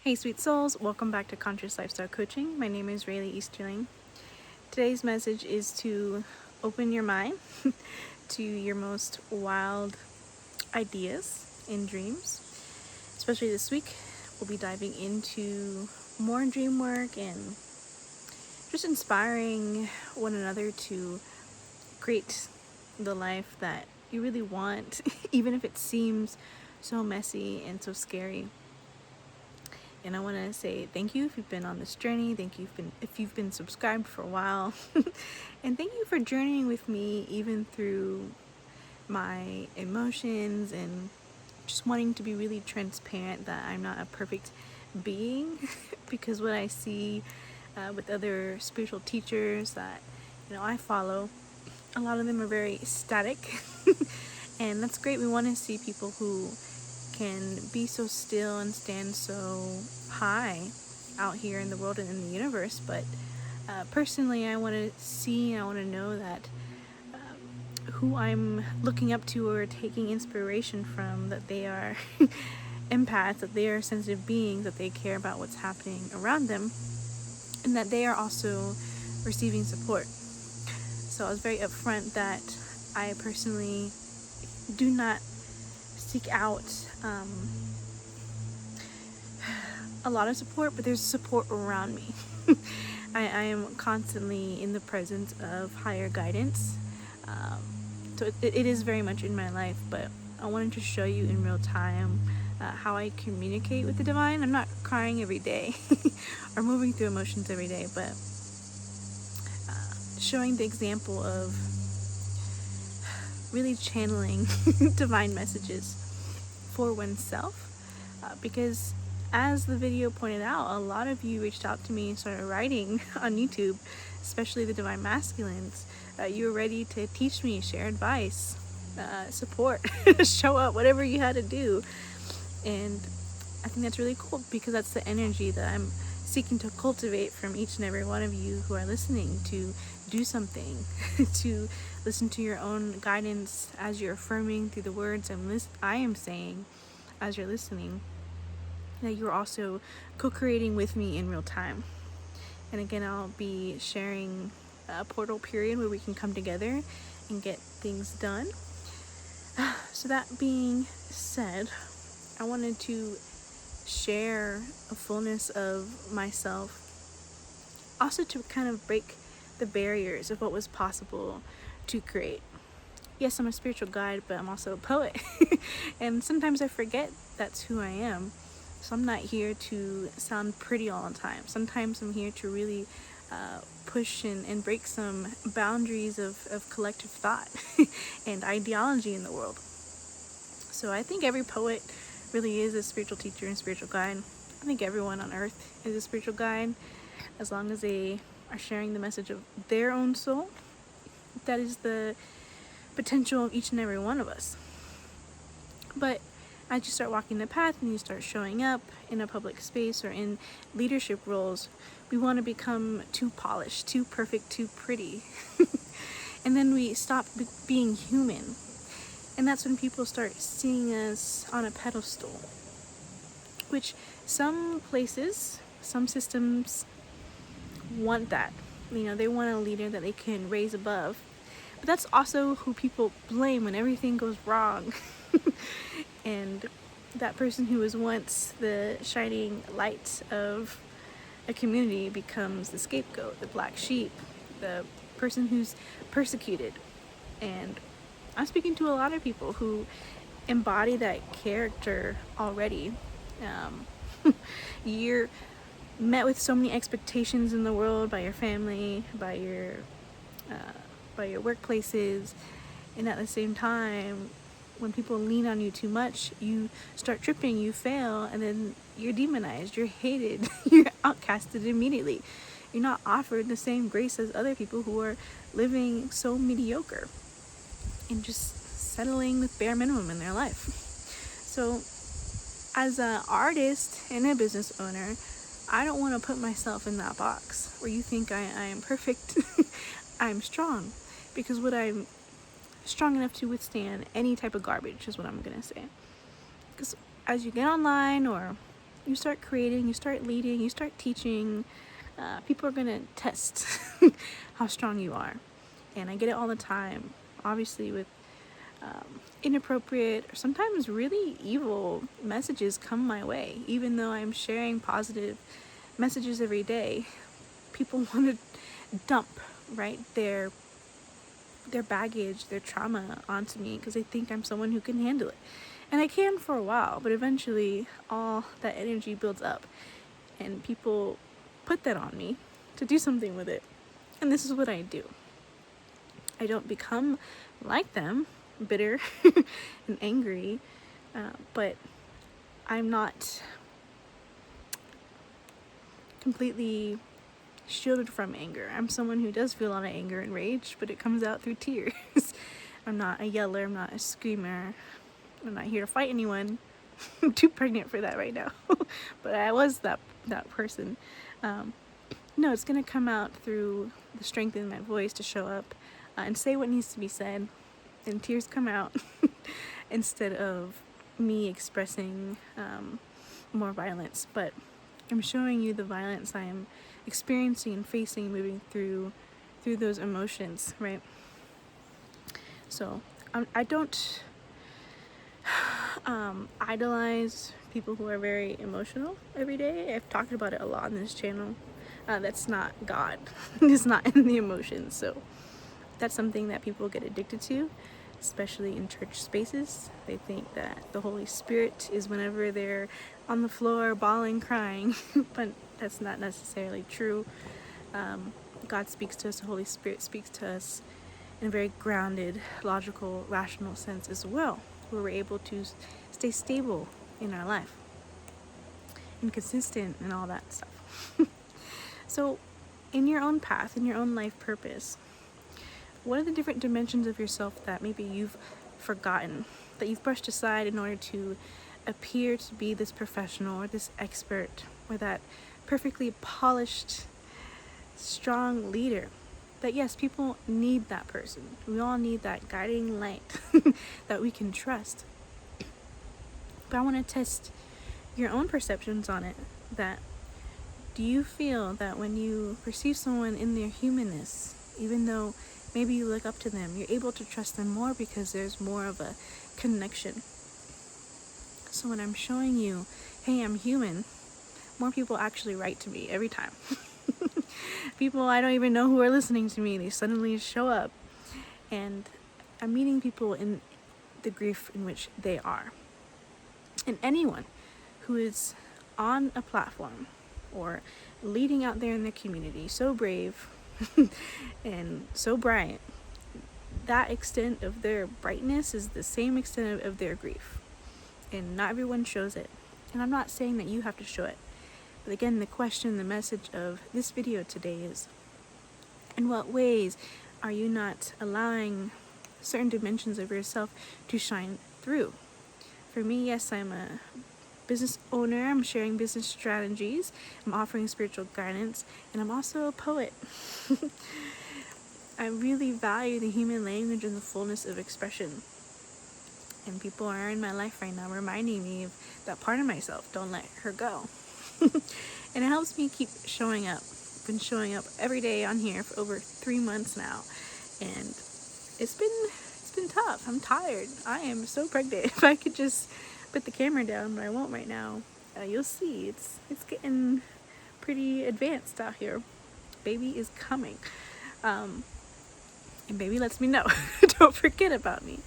Hey sweet souls, welcome back to Conscious Lifestyle Coaching. My name is Raileigh Easterling. Today's message is to open your mind to your most wild ideas and dreams. Especially this week, we'll be diving into more dream work and just inspiring one another to create the life that you really want, even if it seems so messy and so scary. And I want to say thank you if you've been on this journey. Thank you if you've been subscribed for a while. And thank you for journeying with me even through my emotions and just wanting to be really transparent that I'm not a perfect being. Because what I see with other spiritual teachers that I follow, a lot of them are very static. And that's great. We want to see people who can be so still and stand so high out here in the world and in the universe. But personally, I want to see, I want to know that who I'm looking up to or taking inspiration from, that they are empaths, that they are sensitive beings, that they care about what's happening around them, and that they are also receiving support. So I was very upfront that I personally do not seek out a lot of support, but there's support around me. I am constantly in the presence of higher guidance. So it is very much in my life, but I wanted to show you in real time how I communicate with the divine. I'm not crying every day or moving through emotions every day, but showing the example of really channeling divine messages for oneself, because as the video pointed out, a lot of you reached out to me and started writing on YouTube, especially the Divine Masculines. You were ready to teach me, share advice, support, show up, whatever you had to do. And I think that's really cool because that's the energy that I'm seeking to cultivate from each and every one of you who are listening, to do something, to listen to your own guidance as you're affirming through the words I am saying as you're listening, that you're also co-creating with me in real time. And again, I'll be sharing a portal period where we can come together and get things done. So that being said, I wanted to share a fullness of myself, also to kind of break the barriers of what was possible to create. Yes, I'm a spiritual guide, but I'm also a poet. And sometimes I forget that's who I am. So I'm not here to sound pretty all the time. Sometimes I'm here to really push and break some boundaries of collective thought and ideology in the world. So I think every poet really is a spiritual teacher and spiritual guide. I think everyone on earth is a spiritual guide, as long as they are sharing the message of their own soul. That is the potential of each and every one of us. But as you start walking the path and you start showing up in a public space or in leadership roles, we want to become too polished, too perfect, too pretty. And then we stop being human. And that's when people start seeing us on a pedestal, which some places, some systems want that. They want a leader that they can raise above. But that's also who people blame when everything goes wrong. And that person who was once the shining light of a community becomes the scapegoat, the black sheep, the person who's persecuted. And I'm speaking to a lot of people who embody that character already. You're met with so many expectations in the world by your family, by your workplaces, and at the same time, when people lean on you too much, you start tripping, you fail, and then you're demonized, you're hated, you're outcasted immediately. You're not offered the same grace as other people who are living so mediocre and just settling with bare minimum in their life. So as an artist and a business owner, I don't want to put myself in that box where you think I am perfect. I'm strong, because what I'm strong enough to withstand any type of garbage is what I'm gonna say. Because as you get online or you start creating, you start leading, you start teaching, people are gonna test how strong you are. And I get it all the time, obviously, with inappropriate or sometimes really evil messages come my way. Even though I'm sharing positive messages every day, people want to dump, right, their baggage, their trauma onto me because they think I'm someone who can handle it. And I can for a while, but eventually all that energy builds up and people put that on me to do something with it. And this is what I do. I don't become like them, bitter and angry, but I'm not completely shielded from anger. I'm someone who does feel a lot of anger and rage, but it comes out through tears. I'm not a yeller, I'm not a screamer, I'm not here to fight anyone. I'm too pregnant for that right now. But I was that person. No, it's gonna come out through the strength in my voice to show up and say what needs to be said, and tears come out instead of me expressing more violence. But I'm showing you the violence I am experiencing and facing, moving through those emotions, right? So I don't idolize people who are very emotional every day. I've talked about it a lot on this channel. That's not God. It's not in the emotions. So that's something that people get addicted to, especially in church spaces. They think that the Holy Spirit is whenever they're on the floor bawling, crying, but that's not necessarily true. God speaks to us, the Holy Spirit speaks to us in a very grounded, logical, rational sense as well, where we're able to stay stable in our life and consistent and all that stuff. So in your own path, in your own life purpose, what are the different dimensions of yourself that maybe you've forgotten, that you've brushed aside in order to appear to be this professional or this expert or that perfectly polished, strong leader? That yes, people need that person. We all need that guiding light that we can trust. But I want to test your own perceptions on it. That do you feel that when you perceive someone in their humanness, even though maybe you look up to them, you're able to trust them more because there's more of a connection? So when I'm showing you, hey, I'm human, more people actually write to me every time. People I don't even know who are listening to me, they suddenly show up. And I'm meeting people in the grief in which they are. And anyone who is on a platform or leading out there in their community, so brave and so bright, that extent of their brightness is the same extent of their grief. And not everyone shows it. And I'm not saying that you have to show it. But again, the question, the message of this video today is, in what ways are you not allowing certain dimensions of yourself to shine through? For me, yes, I'm a business owner. I'm sharing business strategies. I'm offering spiritual guidance. And I'm also a poet. I really value the human language and the fullness of expression. And people are in my life right now reminding me of that part of myself. Don't let her go. And it helps me keep showing up. I've been showing up every day on here for over 3 months now. And it's been tough. I'm tired. I am so pregnant. If I could just put the camera down, but I won't right now. You'll see. It's getting pretty advanced out here. Baby is coming. And baby lets me know. Don't forget about me.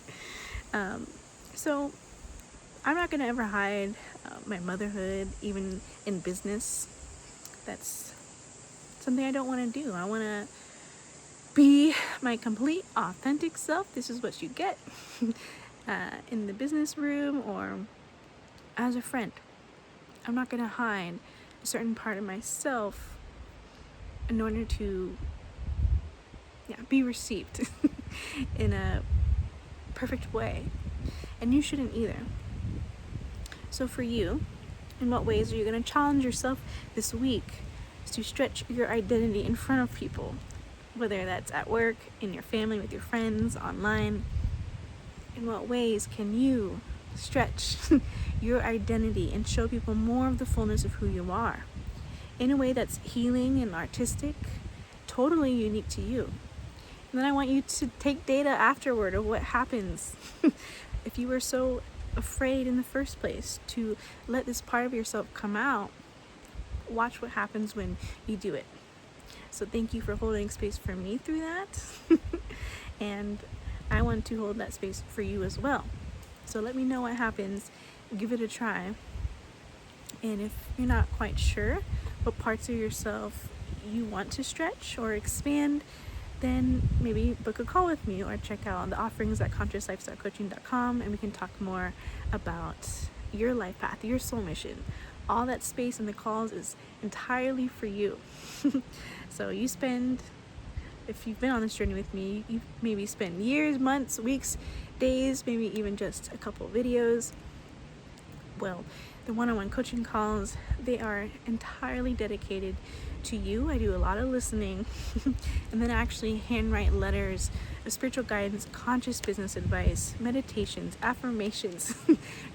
So I'm not gonna ever hide my motherhood, even in business. That's something I don't want to do. I want to be my complete, authentic self. This is what you get in the business room or as a friend. I'm not gonna hide a certain part of myself in order to be received in a perfect way. And you shouldn't either. So for you, in what ways are you going to challenge yourself this week to stretch your identity in front of people? Whether that's at work, in your family, with your friends, online. In what ways can you stretch your identity and show people more of the fullness of who you are in a way that's healing and artistic, totally unique to you. And then I want you to take data afterward of what happens if you were so afraid in the first place to let this part of yourself come out. Watch what happens when you do it. So thank you for holding space for me through that. And I want to hold that space for you as well. So let me know what happens. Give it a try. And if you're not quite sure what parts of yourself you want to stretch or expand, then maybe book a call with me or check out the offerings at consciouslifestylecoaching.com, and we can talk more about your life path, your soul mission. All that space in the calls is entirely for you. So you spend, if you've been on this journey with me, you maybe spend years, months, weeks, days, maybe even just a couple videos. Well, the one-on-one coaching calls, they are entirely dedicated to you. I do a lot of listening and then I actually handwrite letters of spiritual guidance, conscious business advice, meditations, affirmations,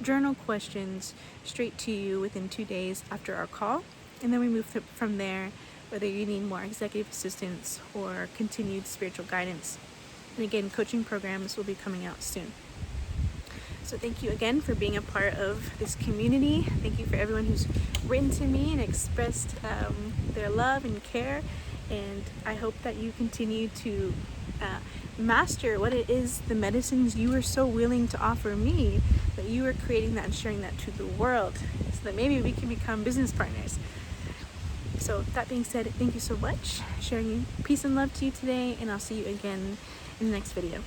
journal questions straight to you within 2 days after our call. And then we move from there, whether you need more executive assistance or continued spiritual guidance. And again, coaching programs will be coming out soon. So thank you again for being a part of this community. Thank you for everyone who's written to me and expressed their love and care. And I hope that you continue to master what it is, the medicines you are so willing to offer me, that you are creating that and sharing that to the world, so that maybe we can become business partners. So that being said, thank you so much. Sharing peace and love to you today, and I'll see you again in the next video.